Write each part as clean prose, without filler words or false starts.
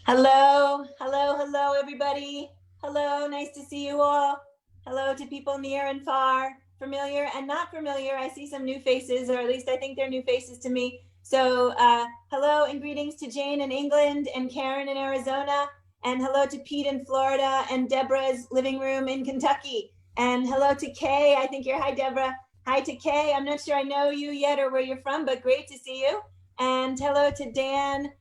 Hello, hello, hello, everybody. Hello, nice to see you all. Hello to people near and far, familiar and not familiar. I see some new faces, or at least I think they're new faces to me. So hello and greetings to Jane in England and Karen in Arizona. And hello to Pete in Florida and Deborah's living room in Kentucky. And hello to Kay. I think you're hi, Deborah. Hi to Kay. I'm not sure I know you yet or where you're from, but great to see you. And hello to Dan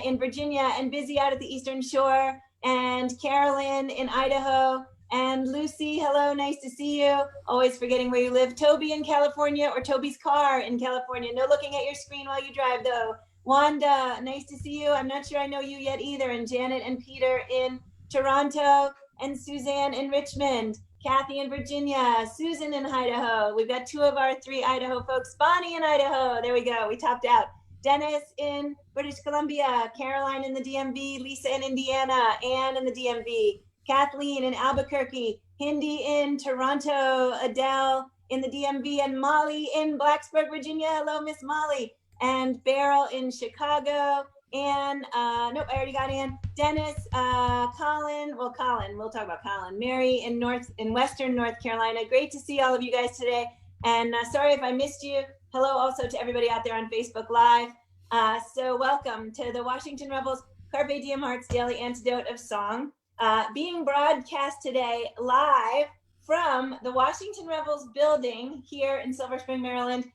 in Virginia, and Busy out at the Eastern Shore, and Carolyn in Idaho, and Lucy, hello, nice to see you. Always forgetting where you live. Toby in California, or Toby's car in California. No looking at your screen while you drive, though. Wanda, nice to see you. I'm not sure I know you yet either. And Janet and Peter in Toronto, and Suzanne in Richmond. Kathy in Virginia, Susan in Idaho. We've got two of our three Idaho folks. Bonnie in Idaho. There we go. We topped out. Dennis in British Columbia, Caroline in the DMV, Lisa in Indiana, Anne in the DMV, Kathleen in Albuquerque, Hindi in Toronto, Adele in the DMV, and Molly in Blacksburg, Virginia. Hello, Miss Molly. And Beryl in Chicago. Anne, nope, I already got Anne. Dennis, Colin, we'll talk about Colin. Mary in Western North Carolina. Great to see all of you guys today. And sorry if I missed you. Hello also to everybody out there on Facebook Live. So welcome to the Washington Rebels Carpe Diem Arts Daily Antidote of Song, being broadcast today live from the Washington Rebels building here in Silver Spring, Maryland.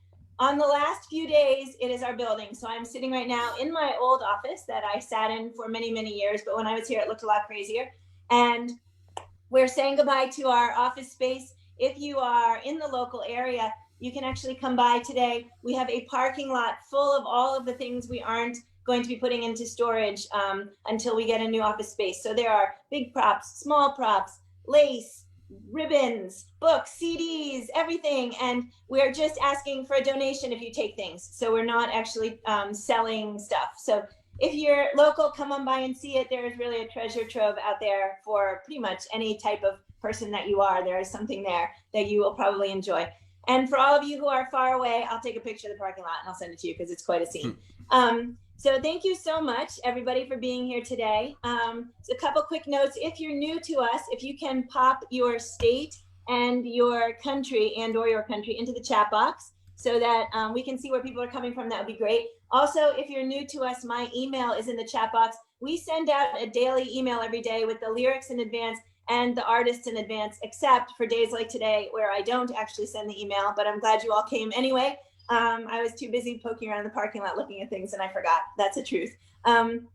On the last few days, it is our building. So I'm sitting right now in my old office that I sat in for many, many years. But when I was here, it looked a lot crazier. And we're saying goodbye to our office space. If you are in the local area, you can actually come by today. We have a parking lot full of all of the things we aren't going to be putting into storage until we get a new office space. So there are big props, small props, lace, ribbons, books, CDs, everything. And we're just asking for a donation if you take things. So we're not actually selling stuff. So if you're local, come on by and see it. There is really a treasure trove out there for pretty much any type of person that you are. There is something there that you will probably enjoy. And for all of you who are far away, I'll take a picture of the parking lot and I'll send it to you because it's quite a scene. So thank you so much, everybody, for being here today. So a couple quick notes. If you're new to us, if you can pop your state and your country into the chat box so that we can see where people are coming from, that would be great. Also, if you're new to us, my email is in the chat box. We send out a daily email every day with the lyrics in advance and the artists in advance, except for days like today where I don't actually send the email, but I'm glad you all came anyway. I was too busy poking around the parking lot looking at things and I forgot. That's the truth.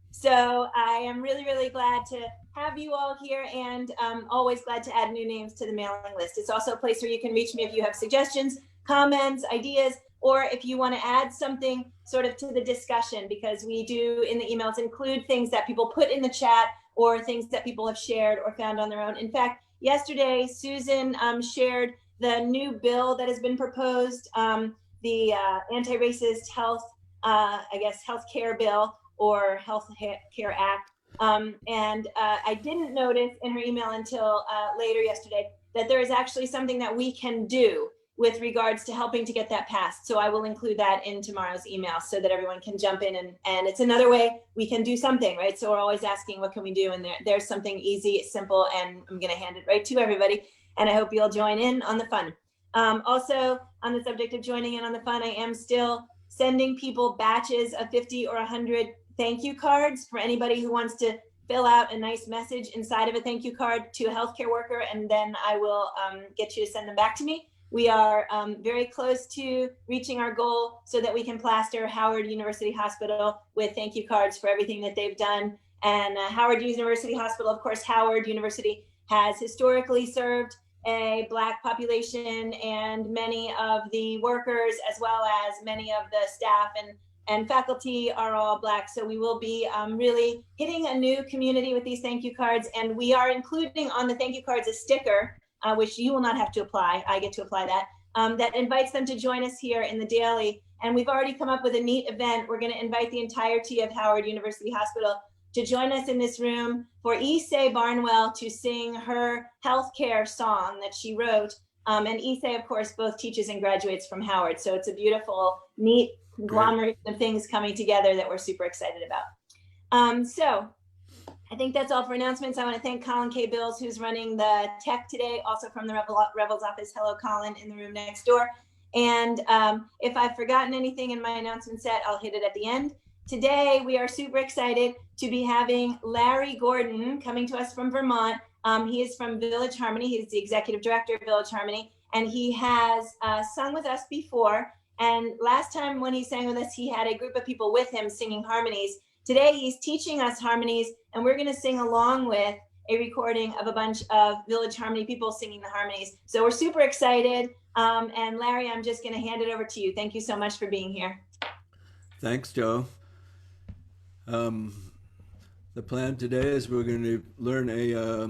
So I am really, really glad to have you all here, and always glad to add new names to the mailing list. It's also a place where you can reach me if you have suggestions, comments, ideas, or if you want to add something sort of to the discussion, because we do in the emails include things that people put in the chat or things that people have shared or found on their own. In fact, yesterday, Susan shared the new bill that has been proposed, the Anti-Racist Health, Healthcare Bill or Health Care Act. And I didn't notice in her email until later yesterday that there is actually something that we can do with regards to helping to get that passed. So I will include that in tomorrow's email so that everyone can jump in, and it's another way we can do something, right? So we're always asking, what can we do? And there's something easy, simple, and I'm gonna hand it right to everybody. And I hope you'll join in on the fun. Also, on the subject of joining in on the fun, I am still sending people batches of 50 or 100 thank you cards for anybody who wants to fill out a nice message inside of a thank you card to a healthcare worker, and then I will get you to send them back to me. We are very close to reaching our goal so that we can plaster Howard University Hospital with thank you cards for everything that they've done. And Howard University Hospital, of course, Howard University has historically served a Black population, and many of the workers, as well as many of the staff and faculty, are all Black. So we will be really hitting a new community with these thank you cards. And we are including on the thank you cards a sticker, which you will not have to apply. I get to apply that, that invites them to join us here in the daily. And we've already come up with a neat event. We're going to invite the entirety of Howard University Hospital to join us in this room for Issei Barnwell to sing her healthcare song that she wrote. And Issei, of course, both teaches and graduates from Howard. So it's a beautiful, neat conglomerate of things coming together that we're super excited about. So I think that's all for announcements. I want to thank Colin K. Bills, who's running the tech today, also from the Rebels office. Hello, Colin, in the room next door. And if I've forgotten anything in my announcement set, I'll hit it at the end. Today, we are super excited to be having Larry Gordon coming to us from Vermont. He is from Village Harmony. He's the executive director of Village Harmony, and he has sung with us before. And last time when he sang with us, he had a group of people with him singing harmonies. Today, he's teaching us harmonies, and we're going to sing along with a recording of a bunch of Village Harmony people singing the harmonies. So we're super excited. And Larry, I'm just going to hand it over to you. Thank you so much for being here. Thanks, Joe. The plan today is we're going to learn a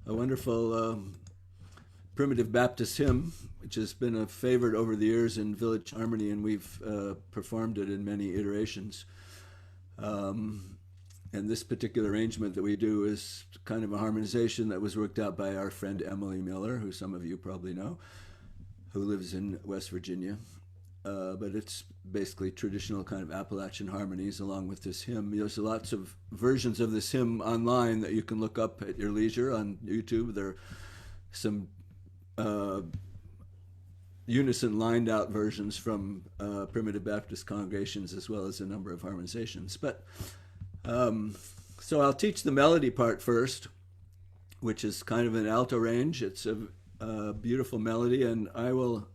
wonderful primitive Baptist hymn, which has been a favorite over the years in Village Harmony, and we've performed it in many iterations. And this particular arrangement that we do is kind of a harmonization that was worked out by our friend Emily Miller, who some of you probably know, who lives in West Virginia. But it's basically traditional kind of Appalachian harmonies along with this hymn. There's lots of versions of this hymn online that you can look up at your leisure on YouTube. There are some unison lined out versions from primitive Baptist congregations, as well as a number of harmonizations. But so I'll teach the melody part first, which is kind of an alto range. It's a beautiful melody, and I will,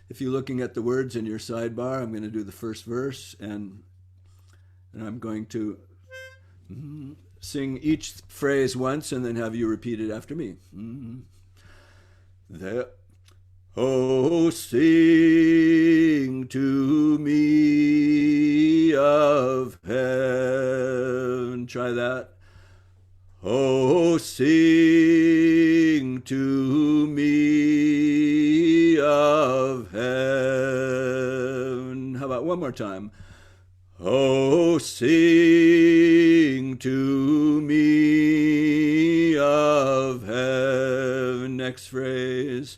if you're looking at the words in your sidebar, I'm going to do the first verse, and I'm going to sing each phrase once and then have you repeat it after me. There. Oh, sing to me of heaven. Try that. Oh, sing to me of heaven. How about one more time? Oh, sing to me of heaven. Next phrase.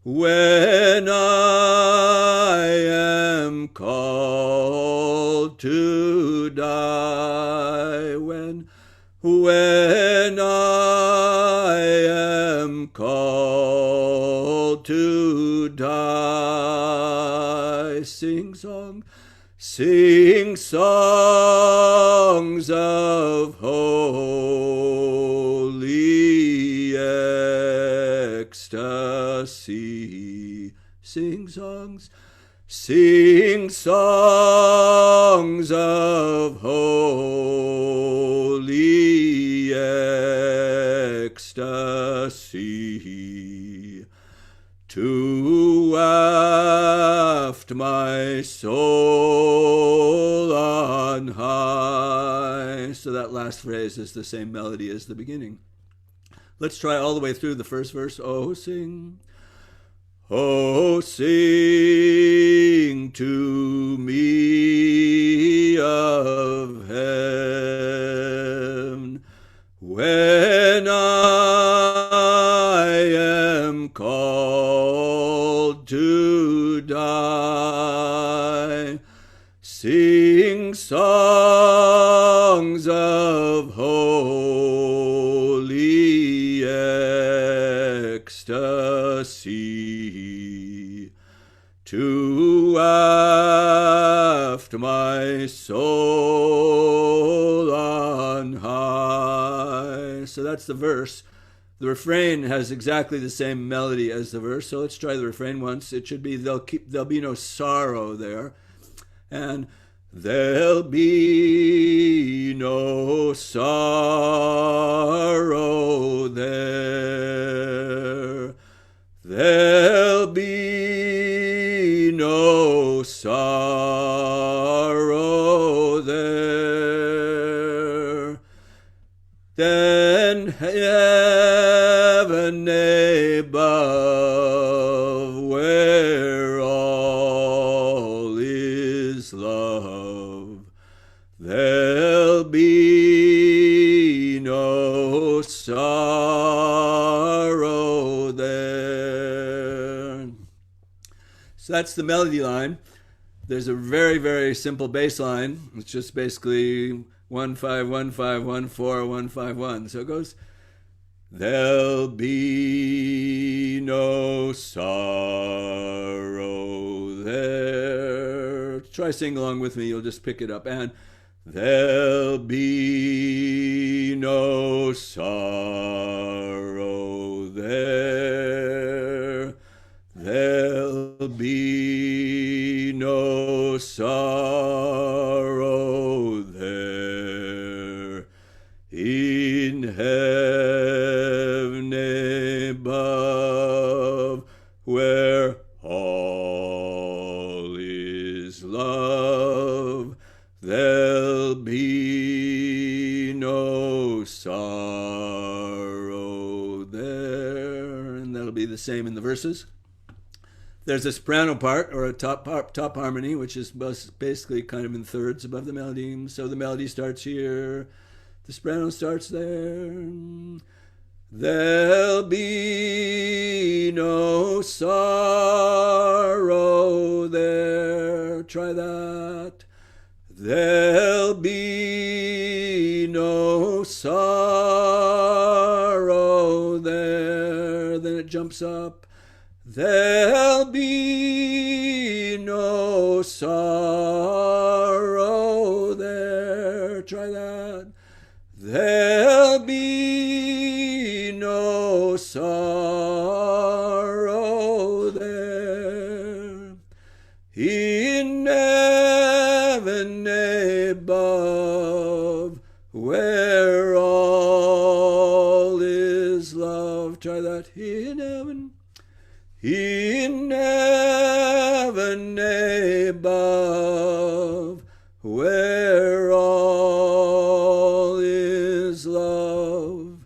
When I am called to die, when I am called to die, sing songs of holy ecstasy. Sing songs of holy ecstasy to waft my soul on high. So that last phrase is the same melody as the beginning. Let's try all the way through the first verse. Oh, sing to me of heaven when I am called to die. Sing songs of holy ecstasy to waft my soul on high. So that's the verse. The refrain has exactly the same melody as the verse. So let's try the refrain once. It should be there'll be no sorrow there. And there'll be no sorrow there. There'll be no sorrow there. Then heaven above, where all is love, there'll be no sorrow there. So that's the melody line. There's a very, very simple bass line. It's just basically 1 5 1 5 1 4 1 5 1. So it goes. There'll be no sorrow there. Try sing along with me. You'll just pick it up. And there'll be no sorrow there. There'll be no sorrow there. In heaven above, where all is love, there'll be no sorrow there. And that'll be the same in the verses. There's a soprano part, or a top harmony, which is basically kind of in thirds above the melody. So the melody starts here. The soprano starts there. There'll be no sorrow there. Try that. There'll be no sorrow there. Then it jumps up. There'll be no sorrow there. Try that. There'll be no sorrow there. In heaven above, where all is love. Try that. In heaven. In heaven above, where all is love,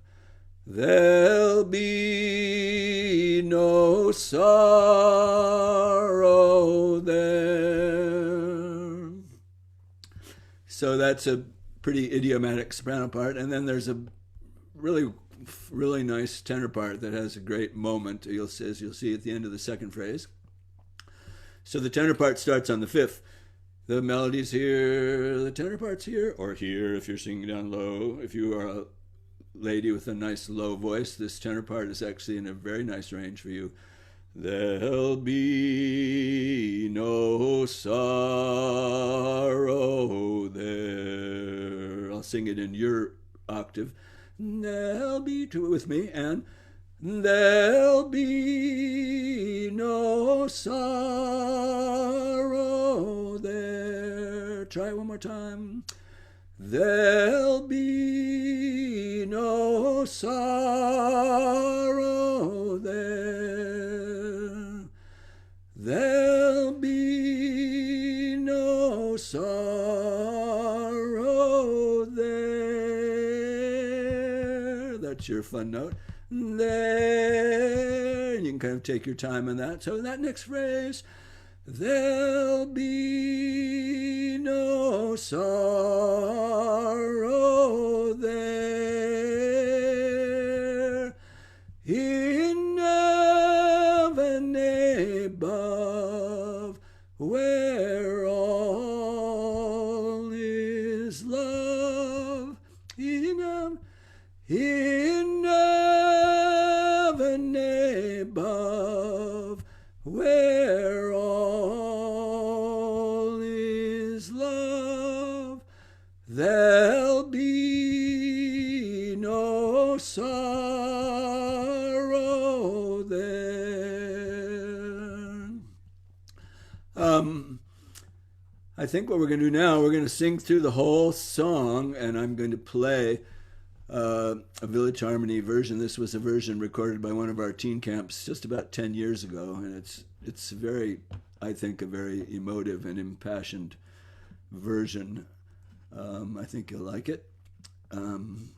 there'll be no sorrow there. So that's a pretty idiomatic soprano part. And then there's a really nice tenor part that has a great moment, as you'll see at the end of the second phrase. So the tenor part starts on the fifth. The melody's here, the tenor part's here, or here if you're singing down low. If you are a lady with a nice low voice, this tenor part is actually in a very nice range for you. There'll be no sorrow there. I'll sing it in your octave. There'll be, do it with me, and there'll be no sorrow there. Try it one more time. There'll be no sorrow there. There'll be no sorrow there. That's your fun note. There. You can kind of take your time on that. So that next phrase, there'll be no sorrow there. In heaven above, where all is love. In heaven above, where all is love, there'll be no sorrow there. I think what we're going to do now, we're going to sing through the whole song, and I'm going to play a Village Harmony version. This was a version recorded by one of our teen camps just about 10 years ago, and it's very, I think, a very emotive and impassioned version. I think you'll like it. And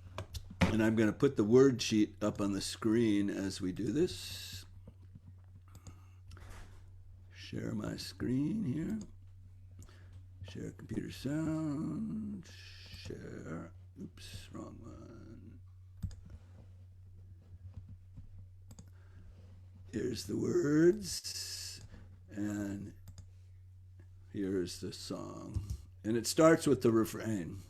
I'm going to put the word sheet up on the screen as we do this. Share my screen here. Share computer sound. Share. Oops, wrong one. Here's the words, and here's the song. And it starts with the refrain.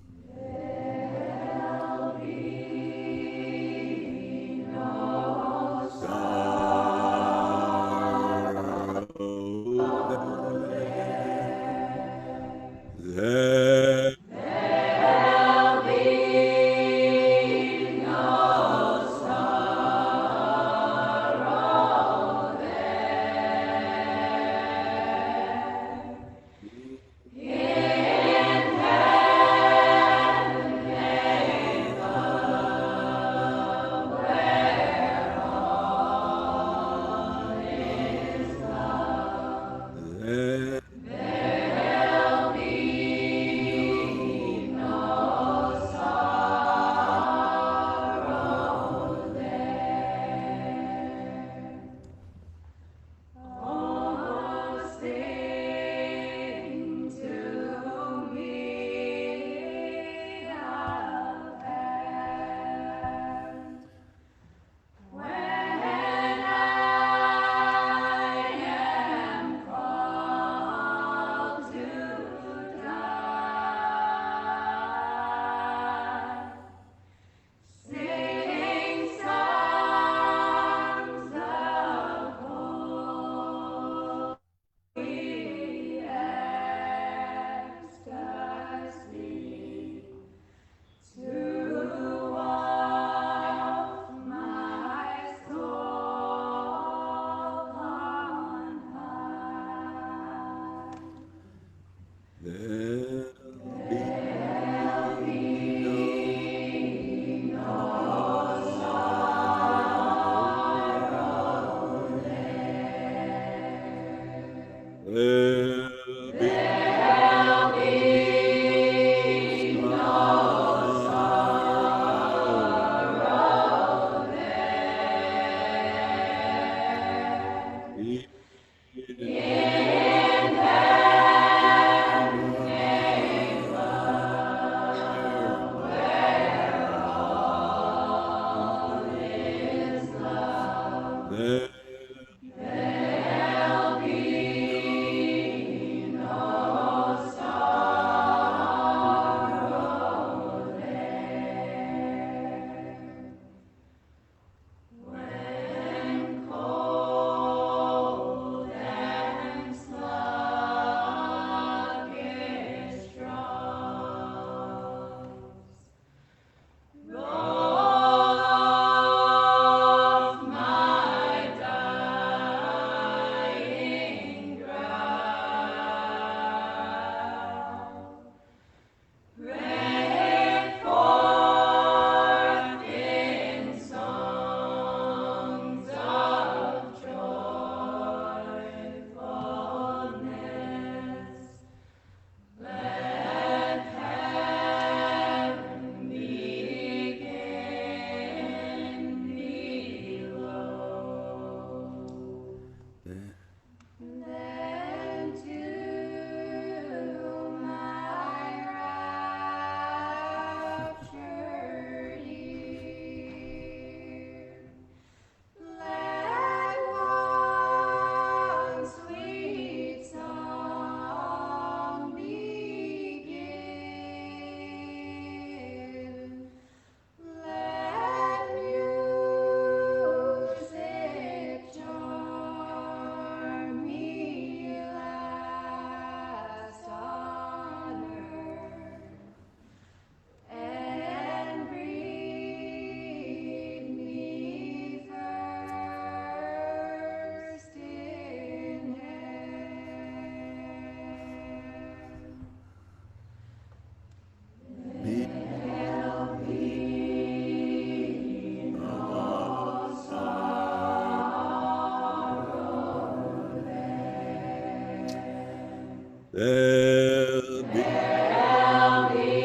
There'll be there'll be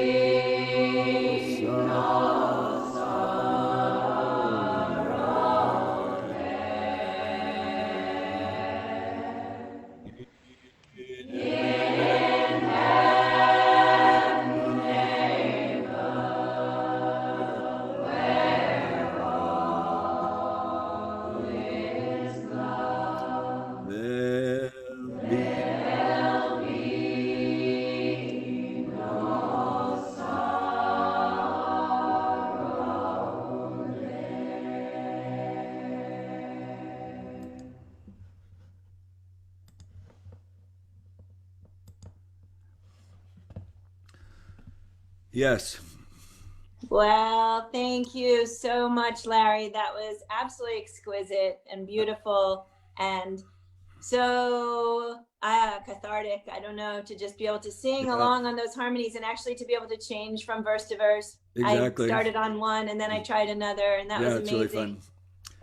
yes. Well, thank you so much, Larry. That was absolutely exquisite and beautiful and so cathartic. I don't know, to just be able to sing Yeah, along on those harmonies and actually to be able to change from verse to verse. I exactly. started on one and then I tried another, and that Yeah, was it's really amazing. fun.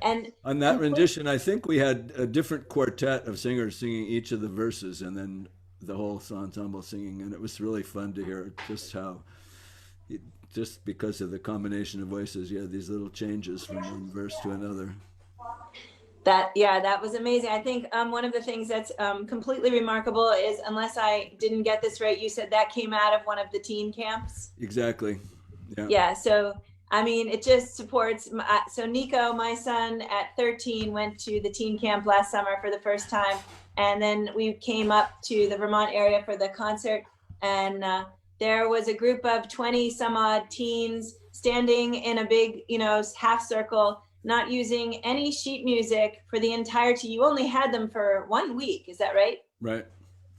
And On that complete, rendition, I think we had a different quartet of singers singing each of the verses, and then the whole ensemble singing, and it was really fun to hear just how, just because of the combination of voices, you had these little changes from one verse to another. that, yeah, that was amazing. I think one of the things that's completely remarkable is, unless I didn't get this right, you said that came out of one of the teen camps. Exactly. Yeah. Yeah, so I mean, it just supports. So Nico, my son at 13, went to the teen camp last summer for the first time, and then we came up to the Vermont area for the concert, and there was a group of 20 some odd teens standing in a big, half circle, not using any sheet music for the entirety. You only had them for 1 week, is that right? Right.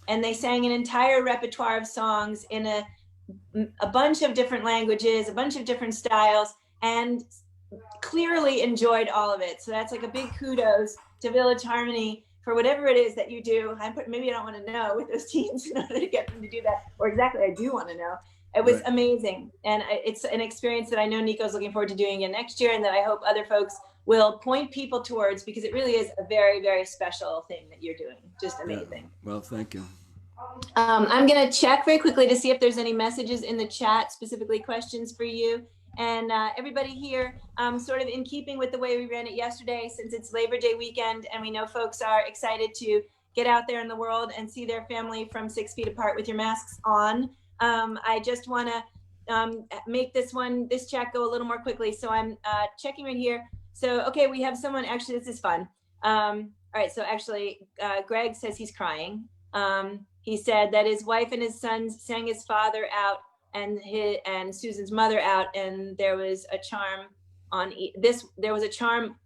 And they sang an entire repertoire of songs in a bunch of different languages, a bunch of different styles, and clearly enjoyed all of it. So that's like a big kudos to Village Harmony for whatever it is that you do. Maybe I don't want to know with those teams in order to get them to do that, or exactly I do want to know. It was Right. amazing, and it's an experience that I know Nico's looking forward to doing again next year, and that I hope other folks will point people towards, because it really is a very, very special thing that you're doing. Just Yeah. amazing. Well, thank you. I'm going to check very quickly to see if there's any messages in the chat, specifically questions for you. And everybody here, sort of in keeping with the way we ran it yesterday, since it's Labor Day weekend and we know folks are excited to get out there in the world and see their family from 6 feet apart with your masks on. I just want to make this chat go a little more quickly. So I'm checking right here. So, okay, we have someone, actually, this is fun. All right, so actually, Greg says he's crying. He said that his wife and his sons sang his father out and Susan's mother out, and there was a charm on this. There was the charm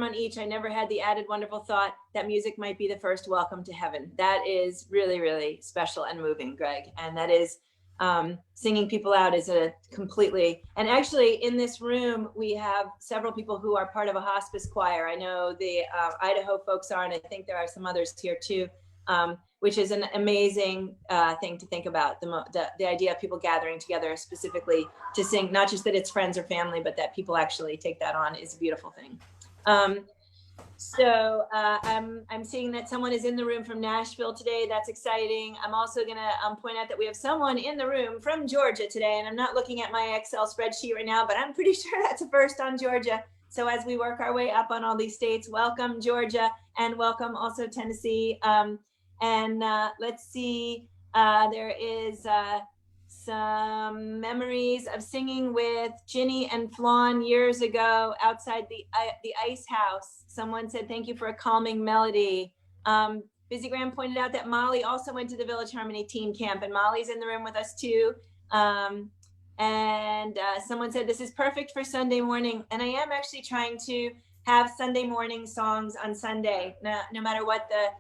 on each. I never had the added wonderful thought that music might be the first welcome to heaven. That is really, really special and moving, Greg. And that is singing people out is a completely, and actually in this room, we have several people who are part of a hospice choir. I know the Idaho folks are, and I think there are some others here too. Which is an amazing thing to think about, the idea of people gathering together specifically to sing, not just that it's friends or family, but that people actually take that on, is a beautiful thing. So I'm seeing that someone is in the room from Nashville today. That's exciting. I'm also going to point out that we have someone in the room from Georgia today, and I'm not looking at my Excel spreadsheet right now, but I'm pretty sure that's a first on Georgia. So as we work our way up on all these states, welcome Georgia, and welcome also Tennessee. And let's see, there is some memories of singing with Ginny and Flawn years ago outside the ice house. Someone said, thank you for a calming melody. Busy Graham pointed out that Molly also went to the Village Harmony Teen Camp, and Molly's in the room with us too. And someone said, this is perfect for Sunday morning. And I am actually trying to have Sunday morning songs on Sunday, no matter what the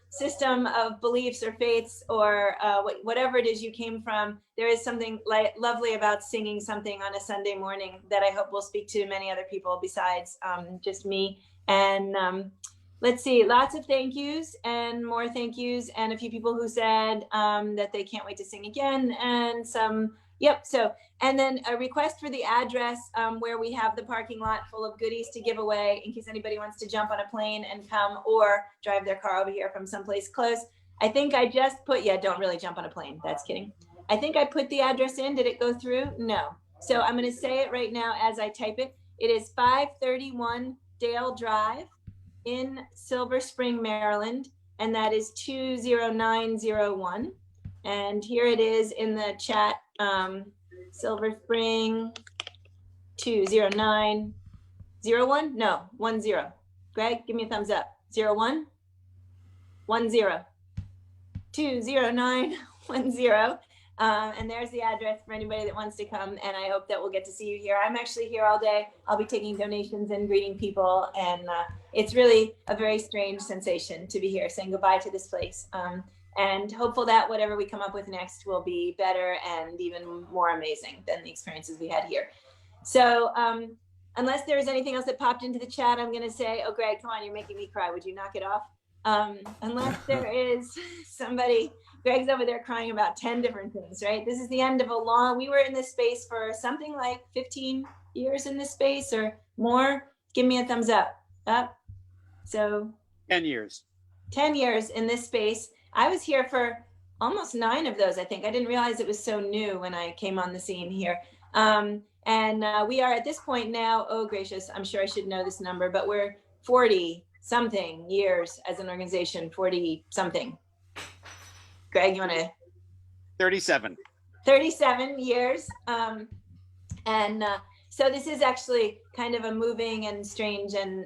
system of beliefs or faiths or whatever it is you came from. There is something lovely about singing something on a Sunday morning that I hope will speak to many other people besides just me. And let's see, lots of thank yous and more thank yous, and a few people who said that they can't wait to sing again, and some. Yep. So, and then a request for the address where we have the parking lot full of goodies to give away in case anybody wants to jump on a plane and come, or drive their car over here from someplace close. I think I just put, yeah, don't really jump on a plane. That's kidding. I think I put the address in. Did it go through? No. So I'm going to say it right now as I type it. It is 531 Dale Drive in Silver Spring, Maryland, and that is 20901. And here it is in the chat, Silver Spring 20901. No, 10. Greg, give me a thumbs up. 01 10 20910. And there's the address for anybody that wants to come. And I hope that we'll get to see you here. I'm actually here all day. I'll be taking donations and greeting people. And it's really a very strange sensation to be here, saying goodbye to this place. And hopeful that whatever we come up with next will be better and even more amazing than the experiences we had here. So unless there's anything else that popped into the chat, I'm going to say, oh, Greg, come on, you're making me cry. Would you knock it off? Unless there is somebody, Greg's over there crying about 10 different things, right? This is the end of a long, we were in this space for something like 15 years in this space or more. Give me a thumbs up. Up. So 10 years. 10 years in this space. I was here for almost 9 of those, I think. I didn't realize it was so new when I came on the scene here. And we are at this point now, oh gracious, I'm sure I should know this number, but we're 40 something years as an organization, 40 something. Greg, you want to? 37. 37 years. So this is actually kind of a moving and strange and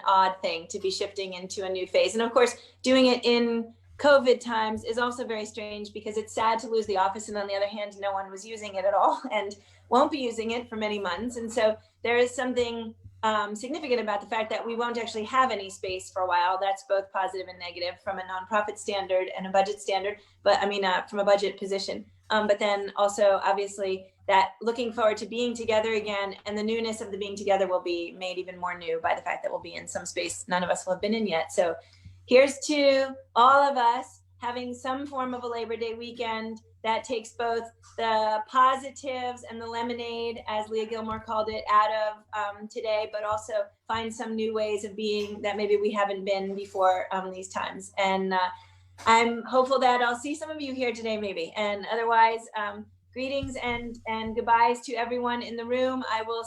odd thing to be shifting into a new phase. And of course, doing it in COVID times is also very strange because it's sad to lose the office. And on the other hand, no one was using it at all and won't be using it for many months. And so there is something significant about the fact that we won't actually have any space for a while. That's both positive and negative from a nonprofit standard and a budget standard, but I mean, from a budget position. But then also obviously that looking forward to being together again, and the newness of the being together will be made even more new by the fact that we'll be in some space none of us will have been in yet. So here's to all of us having some form of a Labor Day weekend that takes both the positives and the lemonade, as Leah Gilmore called it, out of today, but also find some new ways of being that maybe we haven't been before these times. And I'm hopeful that I'll see some of you here today, maybe. And otherwise, greetings and goodbyes to everyone in the room. I will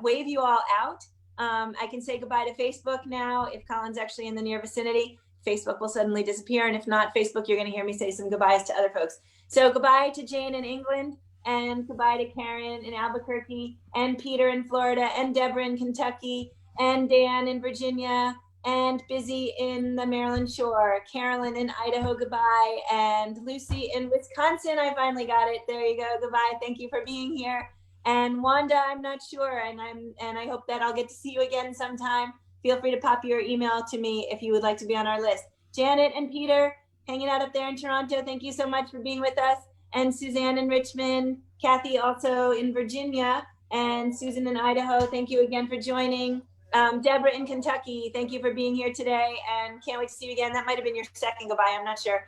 wave you all out. I can say goodbye to Facebook now. If Colin's actually in the near vicinity, Facebook will suddenly disappear. And if not Facebook, you're going to hear me say some goodbyes to other folks. So goodbye to Jane in England, and goodbye to Karen in Albuquerque, and Peter in Florida, and Deborah in Kentucky, and Dan in Virginia, and Busy in the Maryland Shore, Carolyn in Idaho, goodbye, and Lucy in Wisconsin. I finally got it. There you go. Goodbye. Thank you for being here. And Wanda, I'm not sure, and I hope that I'll get to see you again sometime. Feel free to pop your email to me if you would like to be on our list. Janet and Peter, hanging out up there in Toronto, thank you so much for being with us. And Suzanne in Richmond, Kathy also in Virginia, and Susan in Idaho, thank you again for joining. Deborah in Kentucky, thank you for being here today, and can't wait to see you again. That might have been your second goodbye, I'm not sure.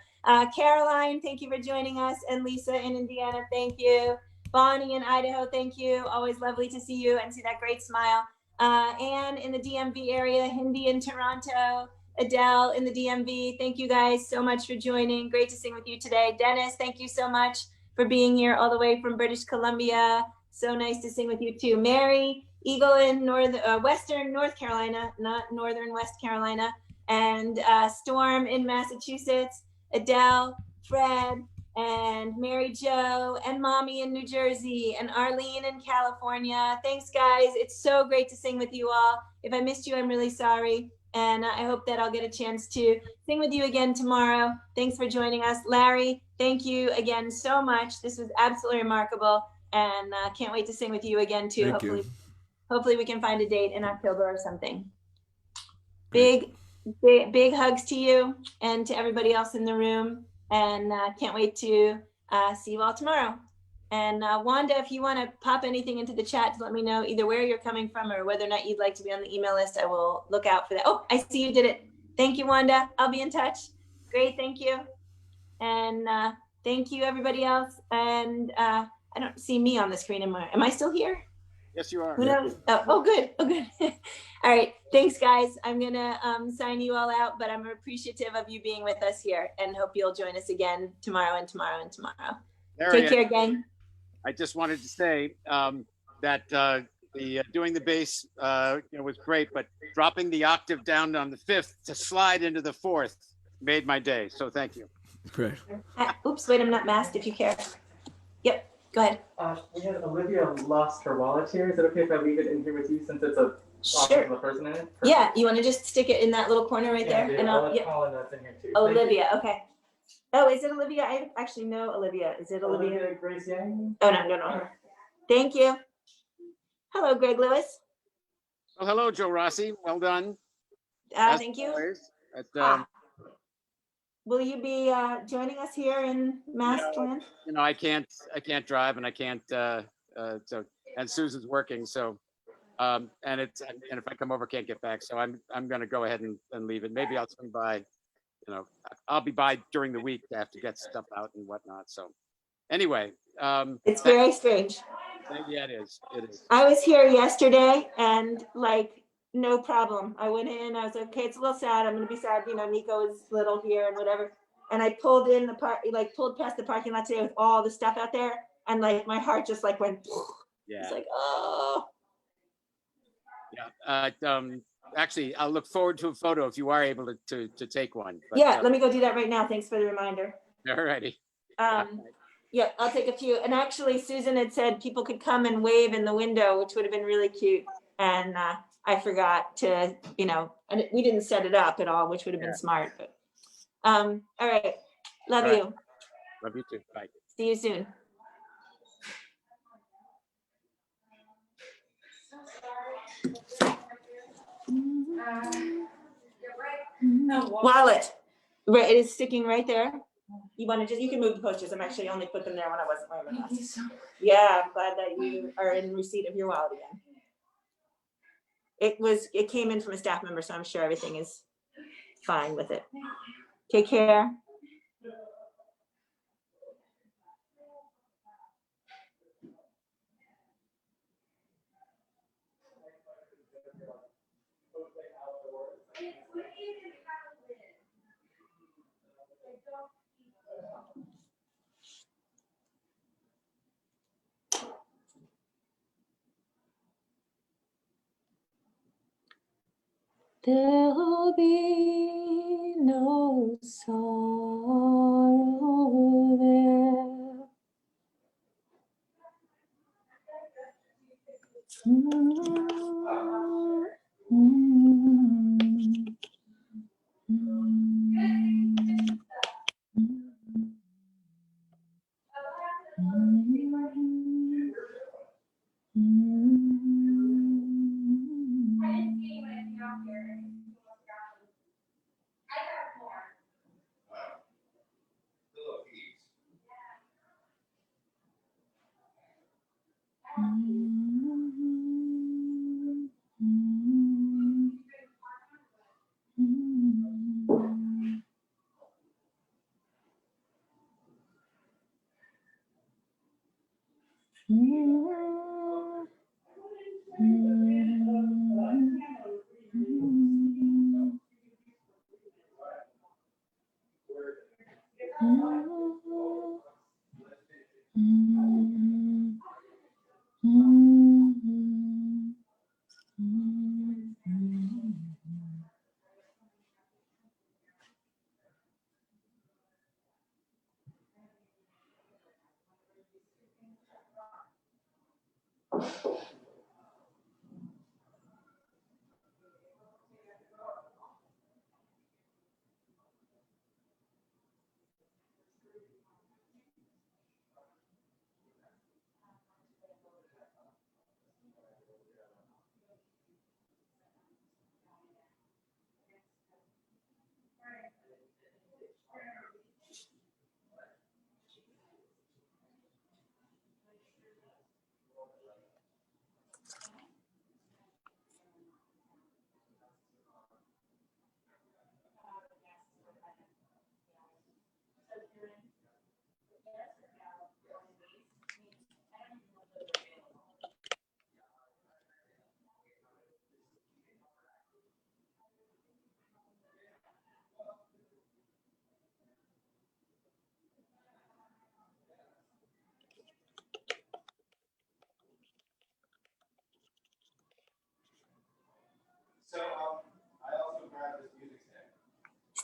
Caroline, thank you for joining us, and Lisa in Indiana, thank you. Bonnie in Idaho, thank you. Always lovely to see you and see that great smile. Anne in the DMV area, Hindi in Toronto, Adele in the DMV. Thank you guys so much for joining. Great to sing with you today. Dennis, thank you so much for being here all the way from British Columbia. So nice to sing with you too. Mary, Eagle in Western North Carolina, not Northern West Carolina, and Storm in Massachusetts, Adele, Fred, and Mary Jo, and Mommy in New Jersey, and Arlene in California. Thanks, guys. It's so great to sing with you all. If I missed you, I'm really sorry. And I hope that I'll get a chance to sing with you again tomorrow. Thanks for joining us. Larry, thank you again so much. This was absolutely remarkable. And can't wait to sing with you again, too. Hopefully we can find a date in October or something. Big hugs to you and to everybody else in the room. And can't wait to see you all tomorrow. And Wanda, if you want to pop anything into the chat to let me know either where you're coming from or whether or not you'd like to be on the email list, I will look out for that. Oh, I see you did it. Thank you, Wanda. I'll be in touch. Great, thank you. And thank you, everybody else. And I don't see me on the screen anymore. Am I still here? Yes, you are. Who knows? Oh, good. Oh, good. All right. Thanks, guys. I'm going to sign you all out, but I'm appreciative of you being with us here and hope you'll join us again tomorrow and tomorrow and tomorrow. Take care, gang. I just wanted to say that the doing the bass was great, but dropping the octave down on the fifth to slide into the fourth made my day. So thank you. Great. Oops, wait, I'm not masked if you care. Yep, go ahead. We had Olivia lost her wallet here. Is it okay if I leave it in here with you since it's a sure. of a person in it? Perfect. Yeah, you want to just stick it in that little corner right there? And I'll let Colin that's in here too. Olivia, okay. Oh, is it Olivia? I actually know Olivia. Is it Olivia? Grace Yang? Oh, no, don't know her. Thank you. Hello, Greg Lewis. Well, hello, Joe Rossi. Well done. Thank you. At, will you be joining us here in Maskland? I can't drive, and I can't. So, and Susan's working, so and if I come over, can't get back. So I'm going to go ahead and leave it. Maybe I'll swing by. I'll be by during the week to have to get stuff out and whatnot. So anyway, it's very strange. Yeah, it is. It is. I was here yesterday and no problem. I went in, I was like, okay, it's a little sad. I'm going to be sad. Nico is little here and whatever. And I pulled in pulled past the parking lot today with all the stuff out there. And my heart just went, yeah. It's oh. Yeah. Actually, I'll look forward to a photo if you are able to take one. But, yeah, let me go do that right now. Thanks for the reminder. All righty. Yeah, I'll take a few. And actually, Susan had said people could come and wave in the window, which would have been really cute. And I forgot to, and we didn't set it up at all, which would have been smart. But all right. Love you. Love you too. Bye. See you soon. Wallet. Right, it is sticking right there. You want to you can move the posters. I'm actually only put them there when I wasn't wearing my mask. Yeah, I'm glad that you are in receipt of your wallet again. It came in from a staff member, so I'm sure everything is fine with it. Take care. There'll be no sorrow there.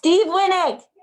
Steve Winnick.